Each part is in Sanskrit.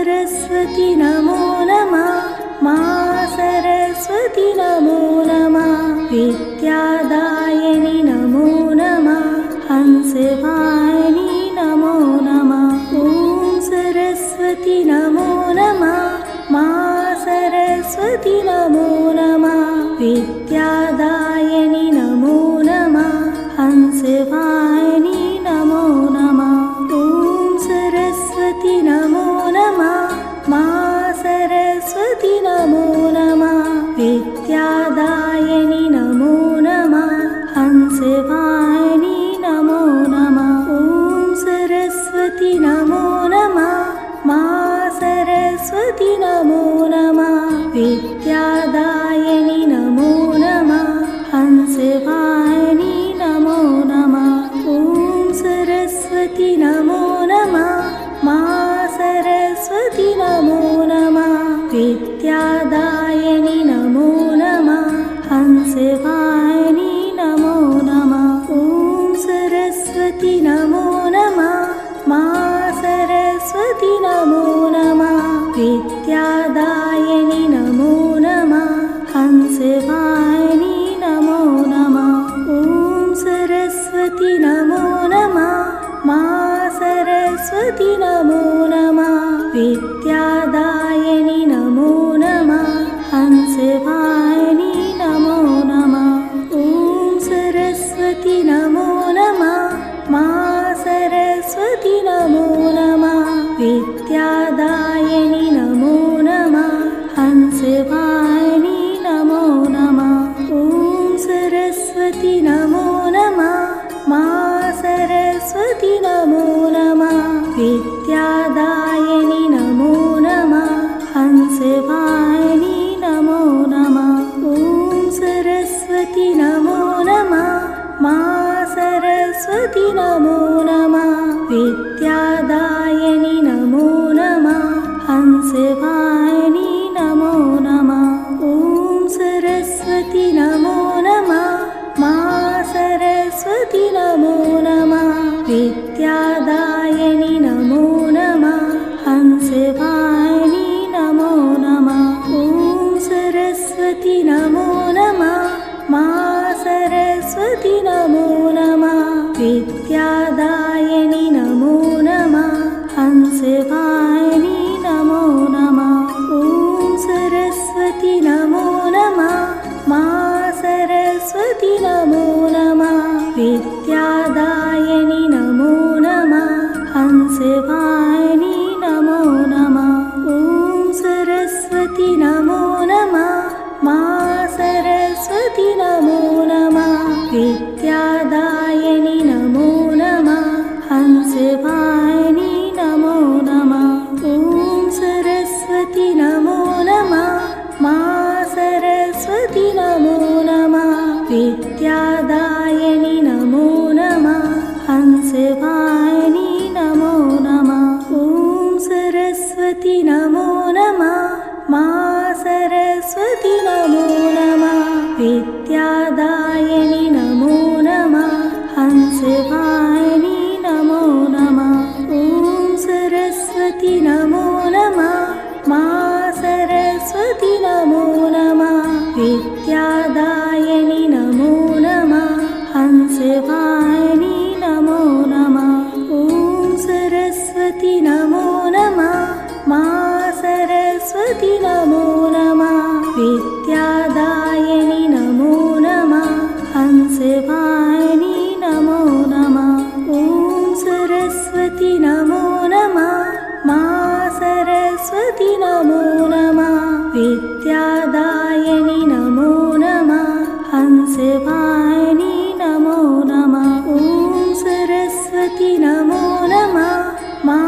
सरस्वती नमो नमः। मा सरस्वती नमो नमः। विद्यादायिनी नमो नमः। हंसवाहिनी नमो नमः। ॐ सरस्वती नमो नमः। मा सरस्वती नमो नमः। विद्यादायिनी नमो नमः। हंसवाहिनी नमो नमः। ॐ सरस्वती नमो नमः। मा सरस्वती नमो नमः। विद्यादायिनी नमो नमः। हंसवाहिनी नमो नमः। ॐ सरस्वती नमो नमः। मा सरस्वती नमो नमः। विद्यादायिनी नमो नमः। हंसवाहिनी नमो नमः। ॐ सरस्वती नमो नमः। मा सरस्वती नमो नमः। विद्यादायिनी नमो नमः। हंसवाहिनी नमो नमः। ॐ सरस्वती नमो नमः। मा सरस्वती नमो नमः। विद्यादायिनी नमो नमः। हंसवाहिनी नमो नमः। ॐ सरस्वती नमो नमः। मा सरस्वती नमो नमः। विद्यादायिनी नमो नमः। हंसवाहिनी नमो नमः। ॐ सरस्वती नमो नमः। मा सरस्वती नमो नमः। विद्यादायिनी नमो नमः। हंसवाहिनी नमो नमः। ॐ सरस्वती नमो नमः। मा सरस्वती नमो नमः। विद्यादायिनी नमो नमः। हंसवाहिनी नमो नमः। ॐ सरस्वती नमो नमः। मा सरस्वती नमो नमः। विद्यादायिनी नमो नमः। हंसवाहिनी नमो नमः। ॐ सरस्वती नमो नमः। मा सरस्वती नमो नमः। विद्यादायिनी नमो नमः। हंसवाहिनी नमो नमः। ॐ सरस्वती नमो नमः। मा सरस्वती नमो नमः। विद्यादायिनी नमो नमः। हंसवाहिनी नमो नमः। ॐ सरस्वती नमो नमः। मा सरस्वती नमो नमः। विद्यादायिनी नमो नमः। हंसवाहिनी नमो नमः। ॐ सरस्वती नमो नमः। मा सरस्वती नमो नमः। विद्यादायिनी नमो नमः। हंसवाहिनी नमो नमः। ॐ सरस्वती नमो नमः। मा सरस्वती नमो नमः। विद्यादायिनी नमो नमः। हंसवाहिनी नमो नमः। ॐ सरस्वती नमो नमः। मा सरस्वती नमो नमः। विद्यादायिनी नमो नमः। हंसवाहिनी नमो नमः। ॐ सरस्वती नमो नमः। मा सरस्वती नमो नमः। विद्यादायिनी नमो नमः। हंसवाहिनी नमो नमः। ॐ सरस्वती नमो नमः। मा सरस्वती नमो नमः। विद्यादायिनी नमो नमः। हंसवाहिनी नमो नमः। ॐ सरस्वती नमो नमः। मा सरस्वती नमो नमः। विद्यादायिनी नमो नमः। हंसवाहिनी नमो नमः। ॐ सरस्वती नमो नमः। मा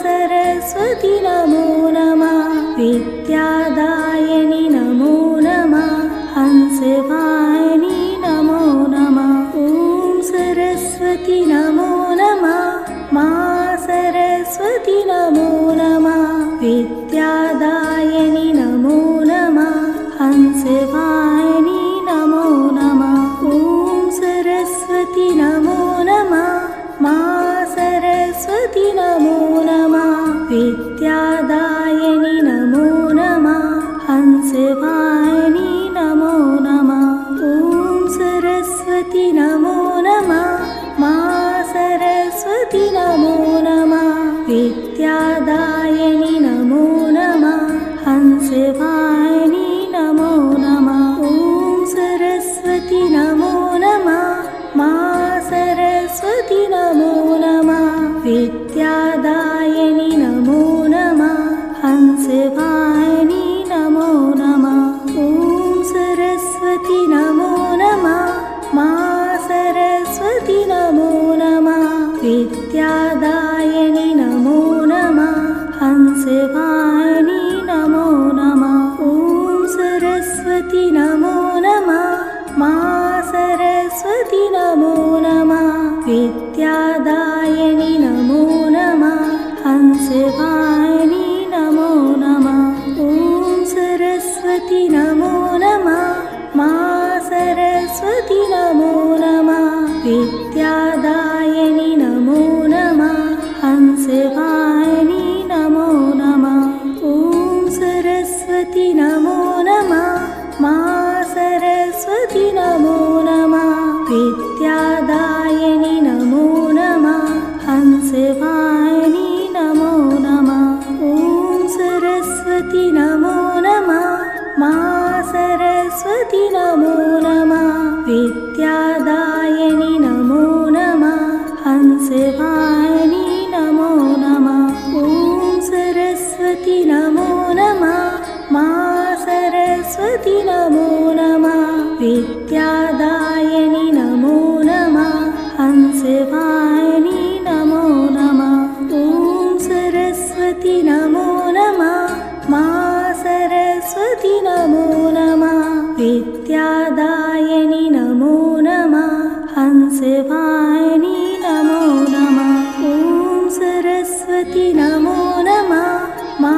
सरस्वती नमो नमः। विद्यादायिनी नमो नमः। हंसवाहिनी नमो नमः। ॐ सरस्वती नमो नमः। मा सरस्वती नमो नमः। विद्यादायिनी नमो नमः। हंसवाहिनी नमो नमः। ॐ सरस्वती नमो नमः। मा सरस्वती नमो नमः। विद्यादायिनी विद्यादायिनि नमो नमः हंसवाहिनि नमो नमः ॐ सरस्वती नमो नमः मा सरस्वती नमो नमः विद्यादायिनि नमो नमः हंसवाहिनि नमो नमः ॐ सरस्वती नमो नमः मा सरस्वती नमो नमः विद्यादायिनि नमो नमः हंसवाहिनि नमो नमः ॐ सरस्वती नमो नमः मा सरस्वती नमो नमः विद्यादायिनि नमो नमः हंसवाहिनि नमो नमः ॐ सरस्वती नमो नमः मा सरस्वती नमो नमः विद्यादायिनि नमो नमः हंसवाहिनि नमो नमः ॐ सरस्वती नमो नमः मा सरस्वती नमो नमः विद्यादायिनि नमो नमः हंसवाहिनि नमो नमः ॐ सरस्वती नमो नमः मा सरस्वती नमो नमः विद्यादायिनि नमो नमः हंसवाहिनि नमो नमः ॐ सरस्वती नमो नमः मा सरस्वती नमो नमः विद्यादायिनि नमो नमः हंसवाहिनि नमो नमः ॐ सरस्वती नमो नमः मा सरस्वती नमो नमः विद्यादायिनि नमो नमः हंसवाहिनि नमो नमः ॐ सरस्वती नमो नमः मा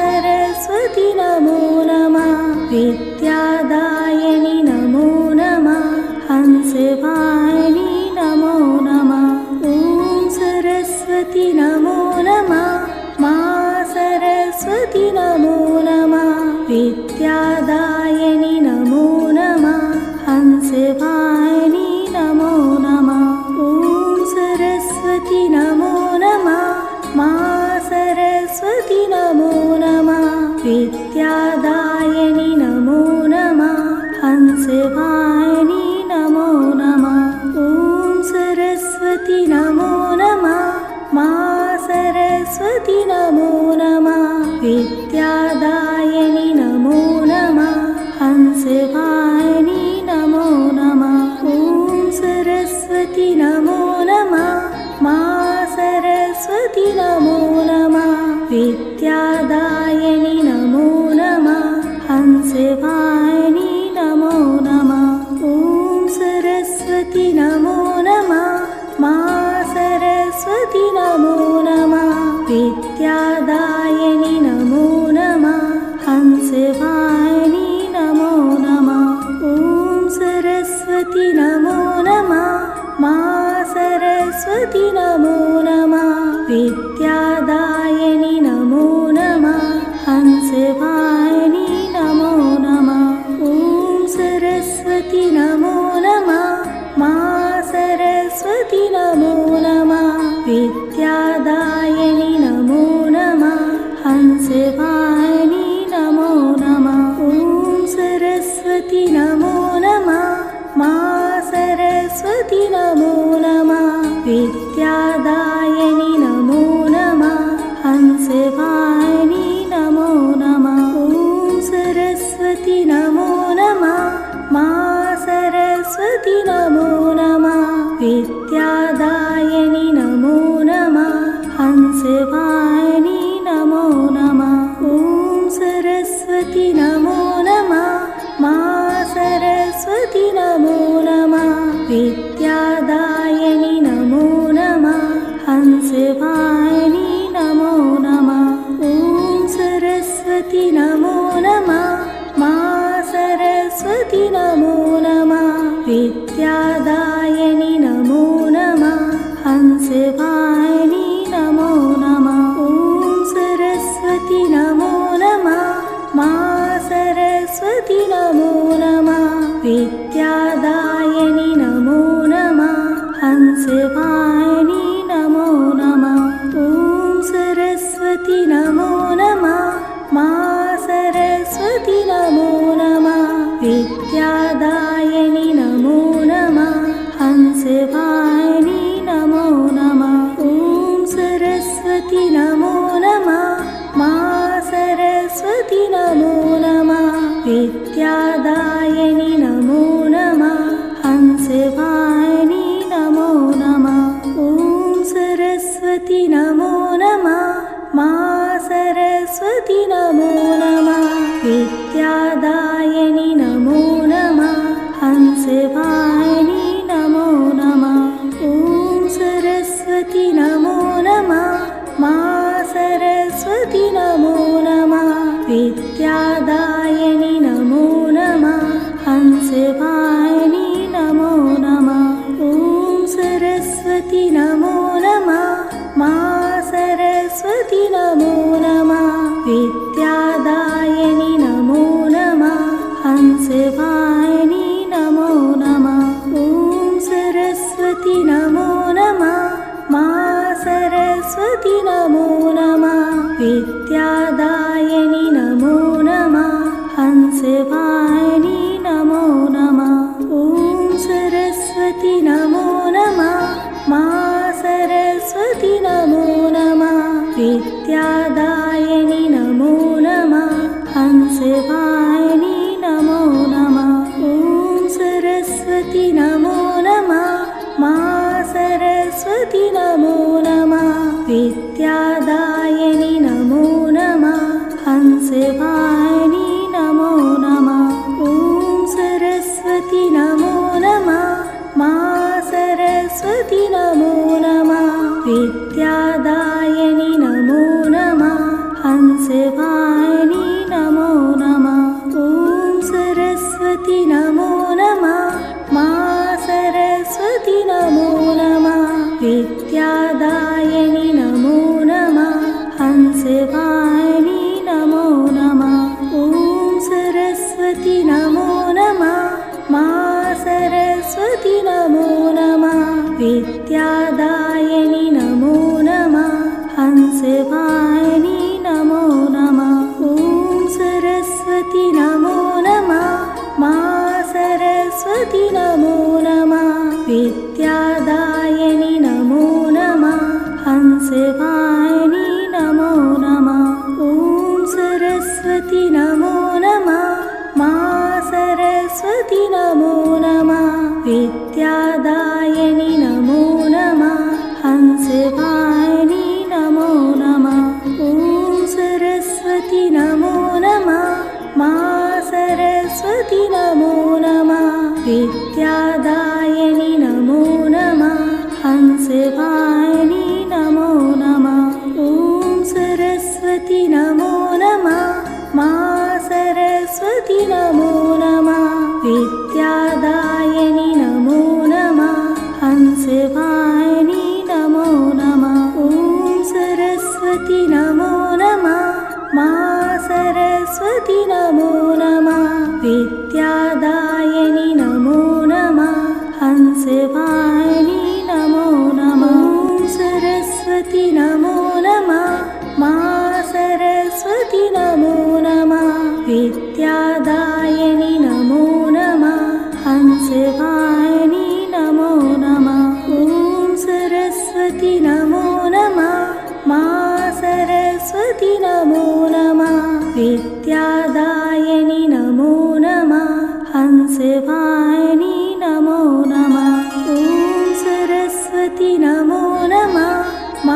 सरस्वती नमो नमः विद्यादायिनि नमो नमः हंसवाहिनि नमो नमः ॐ सरस्वती नमो नमः मा सरस्वती नमो नमः विद्यादायिनि नमो नमः हंसवाहिनि नमो नमः ॐ सरस्वती नमो नमः मा सरस्वती नमो नमः विद्यादायिनि नमो नमः हंसवाहिनि नमो नमः ॐ सरस्वती नमो नमः मा सरस्वती नमो नमः विद्यादायिनि नमो नमः हंसवाहिनि नमो नमः ॐ सरस्वती नमो नमः मा सरस्वती नमो नमः विद्यादायिनि नमो नमः हंसवाहिनि नमो नमः ॐ सरस्वती नमो नमः मा सरस्वती नमो नमः विद्यादायिनि नमो नमः हंसवाहिनि नमो नमः ॐ सरस्वती नमो नमः मा सरस्वती नमो नमः विद्यादायिनि नमो नमः हंसवाहिनि नमो नमः ॐ सरस्वती नमो नमः मा सरस्वती नमो नमः विद्यादायिनि नमो नमः हंसवाहिनि नमो नमः ॐ सरस्वती नमो नमः मा सरस्वती नमो नमः विद्यादायिनि नमो नमः हंसवाहिनि नमो नमः ॐ सरस्वती नमो नमः मा सरस्वती नमो नमः विद्यादायिनि नमो नमः हंसवाहिनि नमो नमः ॐ सरस्वती नमो नमः मा सरस्वती नमो नमः विद्यादायिनि नमो नमः हंसवाहिनि नमो नमः ॐ सरस्वती नमो नमः मा सरस्वती नमो नमः विद्यादायिनि नमो नमः हंसवाहिनि नमो नमः ॐ सरस्वती नमो नमः मा सरस्वती नमो नमः विद्यादायिनि नमो नमः हंसवाहिनि नमो नमः ॐ विद्यादायिनि नमो नमः हंसवाहिनि नमो नमः ॐ सरस्वती नमो नमः मा सरस्वती नमो नमः विद्यादायिनि नमो नमः हंसवाहिनि नमो नमः ॐ सरस्वती नमो नमः मा सरस्वती नमो नमः विद्यादायिनि नमो नमः हंसवाहिनि नमो नमः ॐ सरस्वती नमो नमः मा सरस्वती नमो नमः विद्यादायिनि नमो नमः हंसवाहिनि नमो नमः ॐ सरस्वती नमो नमः मा सरस्वती नमो नमः विद्यादायिनि नमो नमः हंसवाहिनि नमो नमः ॐ सरस्वती नमो नमः मा सरस्वती नमो नमः विद्यादायिनि नमो नमः हंसवाहिनि नमो नमः ॐ सरस्वती नमो नमः मा सरस्वती नमो नमः विद्यादायिनि नमो नमः हंसवाहिनि नमो नमः ॐ सरस्वती नमो नमः मा सरस्वती नमो नमः विद्यादायिनि नमो नमः हंसवाहिनि नमो नमः ॐ सरस्वती नमो नमः मा सरस्वती नमो नमः विद्यादायिनि नमो नमः हंसवाहिनि नमो नमः ॐ सरस्वती नमो नमः मा सरस्वती नमो नमः विद्यादायिनि नमो नमः हंसवाहिनि नमो नमः ॐ सरस्वती नमो नमः मा सरस्वती नमो नमः विद्यादायिनि नमो नमः हंसवाहिनि नमो नमः ॐ सरस्वती नमो नमः मा सरस्वती नमो नमः विद्यादायिनि नमो नमः हंसवाहिनि नमो नमः ॐ सरस्वती नमो नमः मा सरस्वती नमो नमः विद्यादायिनि नमो नमः हंसवाहिनि नमो नमः ॐ सरस्वती नमो नमः मा सरस्वती नमो नमः विद्यादायिनि नमो नमः हंसवाहिनि नमो नमः ॐ सरस्वती नमो नमः मा सरस्वती नमो नमः विद्यादायिनि नमो नमः हंसवाहिनि नमो नमः ॐ सरस्वती नमो नमः मा सरस्वती नमो नमः विद्यादायिनि नमो नमः हंसवाहिनि नमो नमः ॐ सरस्वती नमो नमः मा सरस्वती नमो नमः विद्यादायिनि नमो नमः हंसवाहिनि नमो नमः ॐ सरस्वती नमो नमः मा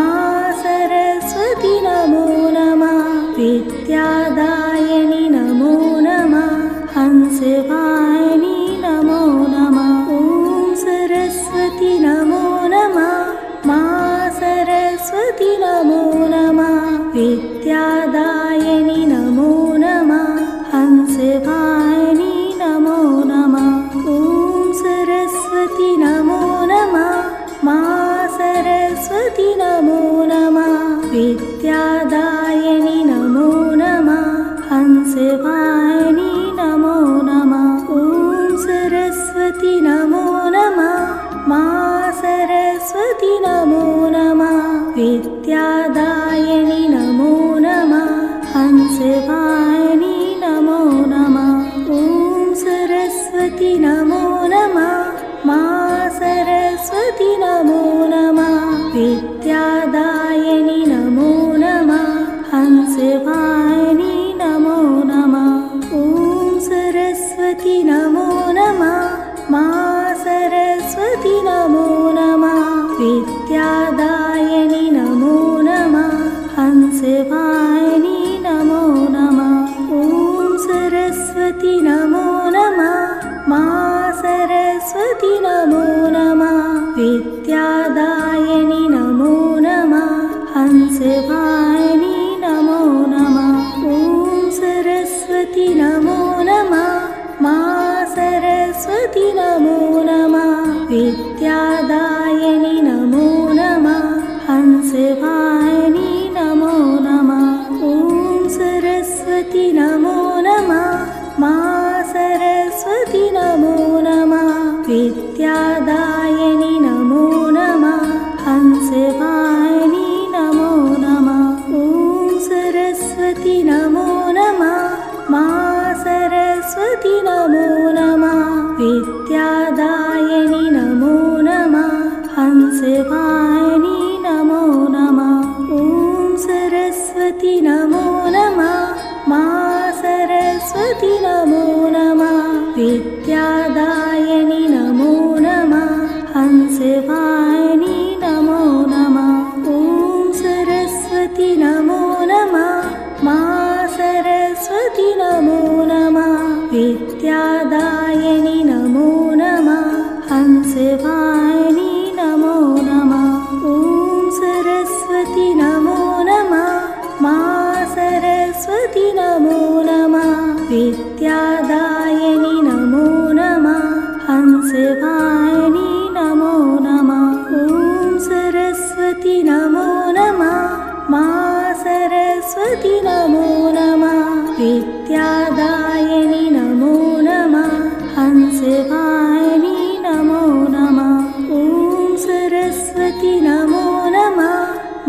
सरस्वती नमो नमः विद्यादायिनि नमो नमः हंसवाहिनि नमो नमः ॐ सरस्वती नमो नमः मा सरस्वती नमो नमः विद्यादायिनि नमो नमः हंसवाहिनि नमो नमः ॐ सरस्वती नमो नमः मा सरस्वती नमो नमः विद्यादायिनि नमो नमः हंसवाहिनि नमो नमः ॐ सरस्वती नमो नमः मा सरस्वती नमो नमः विद्यादायिनि नमो नमः हंसवाहिनि नमो नमः ॐ सरस्वती नमो नमः मा सरस्वती नमो नमः विद्यादायिनि नमो नमः हंसवाहिनि नमो नमः ॐ सरस्वती हंसवाहिनी नमो नमः। ॐ सरस्वती नमो नमः। मा सरस्वती नमो नमः। विद्यादायिनी नमो नमः। हंसवाहिनी नमो नमः। ॐ सरस्वती नमो नमः। मा सरस्वती नमो नमः। विद्यादायिनी नमो नमः। हंसवाहिनी नमो नमः। ॐ सरस्वती नमो नमः। मा सरस्वती नमो नमः। विद्यादायिनी नमो नमः। हंसवाहिनी नमो नमः। ॐ सरस्वती नमो नमः। मा सरस्वती नमो नमः। विद्यादायिनी नमो नमः। हंसवाहिनी नमो नमः। ॐ सरस्वती नमो नमः। मा सरस्वती नमो नमः। विद्यादायिनी नमो नमः। हंसवाहिनी नमो नमः। ॐ सरस्वती नमो नमः। मा सरस्वती नमो नमः। विद्यादायिनी नमो नमः। हंसवाहिनी नमो नमः। ॐ सरस्वती नमो नमः। मा सरस्वती नमो नमः। विद्यादायिनी नमो नमः। हंसवाहिनी नमो नमः। ॐ सरस्वती नमो नमः।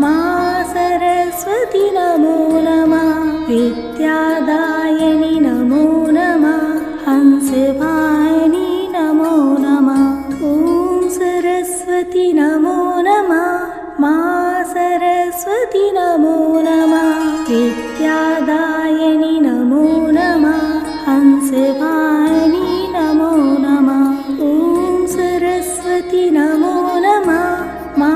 मा सरस्वती नमो नमः। विद्यादायिनी नमो नमः। हंसवाहिनी नमो नमः। ॐ सरस्वती नमो नमः। मा सरस्वती नमो नमः। विद्यादायिनी नमो नमः। हंसवाहिनी नमो नमः। ॐ सरस्वती नमो नमः। मा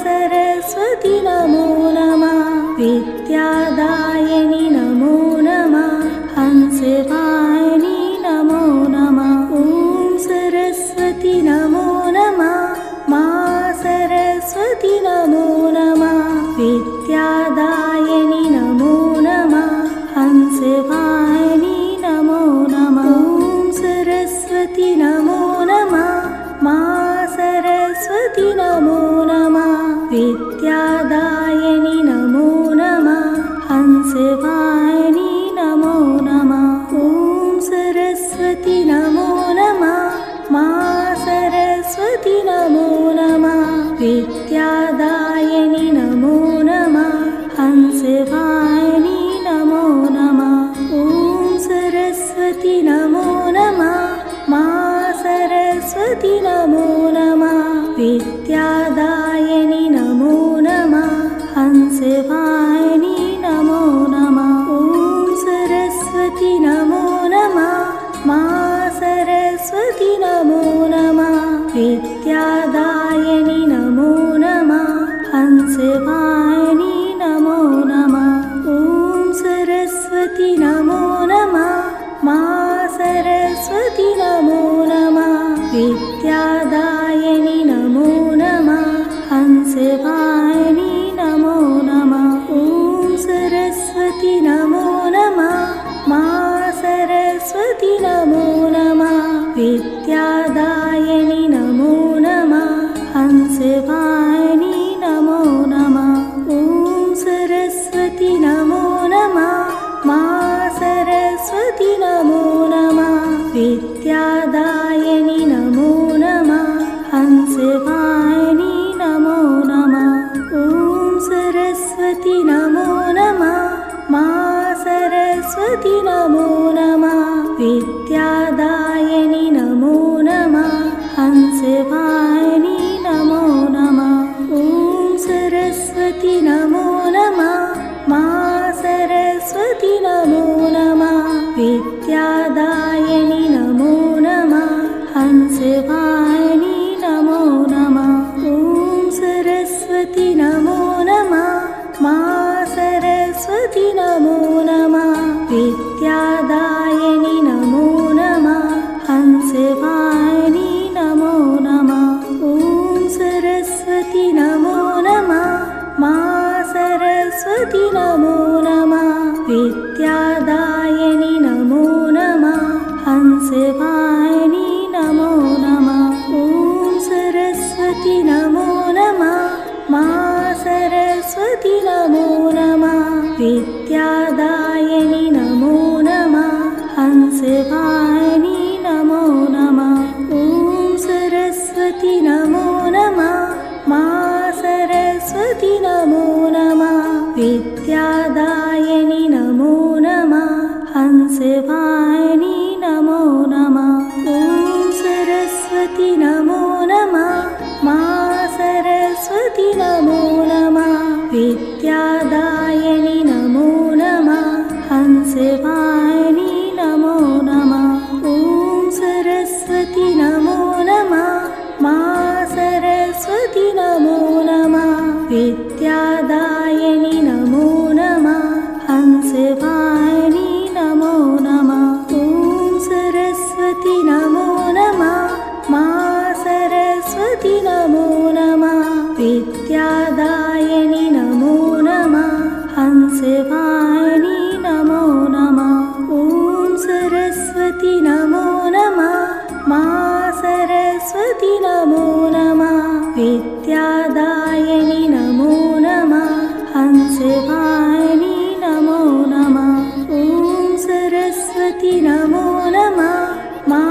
सरस्वती नमो नमः। विद्यादायिनी नमो नमः। हंसवाहिनी नमो नमः। ॐ सरस्वती नमो नमः। मा सरस्वती नमो नमः। विद्यादायिनी नमो नमः। हंसवाहिनी नमो नमः। ॐ सरस्वती नमो नमः। मा सरस्वती नमो नमः। विद्यादायिनी नमो नमः। हंसवाहिनी नमो नमः। ॐ सरस्वती नमो नमः। मा सरस्वती नमो नमः। विद्यादायिनी नमो नमः। हंसवाहिनी नमो नमः। ॐ सरस्वती नमो नमः। मा सरस्वती नमो नमः। विद्यादायिनी नमो नमः। हंसवाहिनी नमो नमः। ॐ सरस्वती नमो नमः। मा सरस्वती नमो नमः। विद्यादायिनी नमो नमः। हंसवाहिनी नमो नमः। ॐ सरस्वती नमो नमः। मा सरस्वती नमो नमः। विद्यादायिनी नमो नमः। हंसवाहिनी नमो नमः। ॐ सरस्वती नमो नमः। मा सरस्वती नमो नमः। विद्यादायिनी नमो नमः। हंसवाहिनी नमो नमः। ॐ सरस्वती नमो नमः। मा सरस्वती नमो नमः। विद्यादायिनी नमो नमः। हंसवाहिनी नमो नमः। ॐ सरस्वती नमो नमः। मा सरस्वती नमो नमः। विद्यादायिनी नमो नमः। हंसवाहिनी नमो नमः। ॐ सरस्वती नमो नमः। मा सरस्वती नमो नमः। विद्यादायिनी नमो नमः। हंसवाहिनी नमो नमः। ॐ सरस्वती नमो नमः। मा सरस्वती नमो नमः। विद्यादायिनी नमो नमः। हंसवाहिनी नमो नमः। ॐ सरस्वती नमो नमः। मा सरस्वती नमो नमः विद्यादायिनि नमो नमः हंसवाहिनि नमो नमः ॐ सरस्वती नमो नमः मा सरस्वती नमो नमः विद्यादायिनि नमो नमः हंसवाहिनि नमो नमः ॐ सरस्वती नमो नमः मा सरस्वती नमो नमः विद्यादायिनि नमो नमः हंसवाहिनि नमो नमः ॐ सरस्वती नमो नमः मा सरस्वती नमो नमः विद्यादायिनि नमो नमः हंसवाहिनि नमो नमः ॐ सरस्वती नमो नमः मा सरस्वती नमो नमः विद्यादायिनि नमो नमः हंसवाहिनि नमो नमः ॐ सरस्वती नमो नमः मा सरस्वती नमो नमः विद्यादायिनि नमो नमः हंसवाहिनि नमो नमः ॐ सरस्वती नमो नमः मा सरस्वती नमो नमः विद्यादायिनि नमो नमः हंसवाहिनि नमो नमः ॐ सरस्वती नमो नमः मा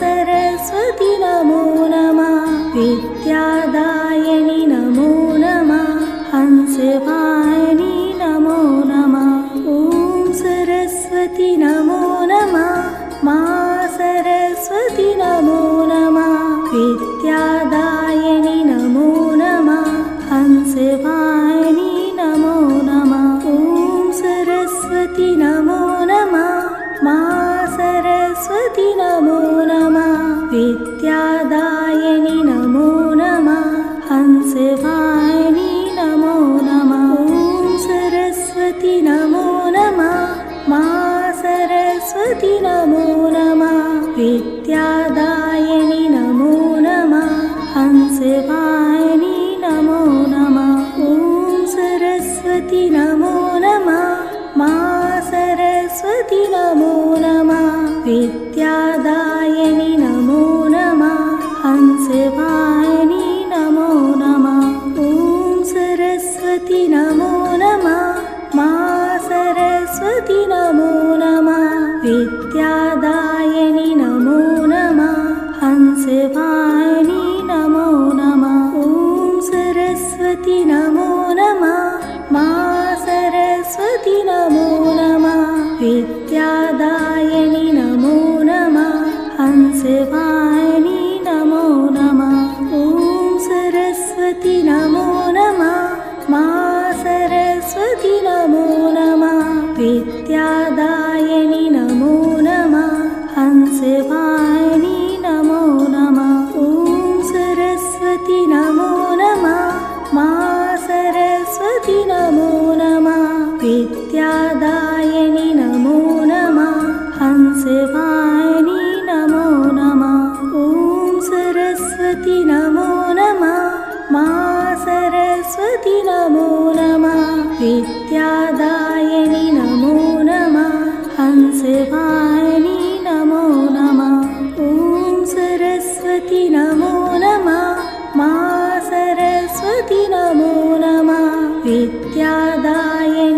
सरस्वती नमो नमः विद्यादायिनि नमो नमः हंसवाहिनि नमो नमः ॐ सरस्वती नमो नमः मा सरस्वती नमो नमः विद्यादायिनि नमो नमः हंसवाहिनि नमो नमः ॐ सरस्वती नमो नमः मा सरस्वती नमो नमः विद्यादायिनि नमो नमः हंसवाहिनि नमो नमः ॐ सरस्वती नमो नमः मा सरस्वती नमो नमः विद्यादायिनि नमो नमः हंसवाहिनि नमो नमः ॐ सरस्वती नमो नमः मा सरस्वती नमो नमः विद्यादायिनि नमो नमः हंसवाहिनि नमो नमः ॐ सरस्वती नमो नमः मा सरस्वती नमो नमः विद्यादायिनि नमो नमः हंसवाहिनि नमो नमः ॐ सरस्वती नमो नमः मा सरस्वती नमो नमः विद्यादायिनि नमो नमः हंसवाहिनि नमो नमः ॐ सरस्वती नमो नमः मा सरस्वती नमो नमः विद्यादायिनि नमो नमः हंसवाहिनि नमो नमः ॐ सरस्वती नमो नमः मा सरस्वती नमो नमः विद्यादायिनि नमो नमः हंसवाहिनि नमो नमः ॐ सरस्वती नमो नमः मा सरस्वती नमो नमः विद्यादायिनि नमो नमः हंसवाहिनि नमो नमः ॐ सरस्वती नमो नमः मा सरस्वती नमो नमः विद्यादायिनि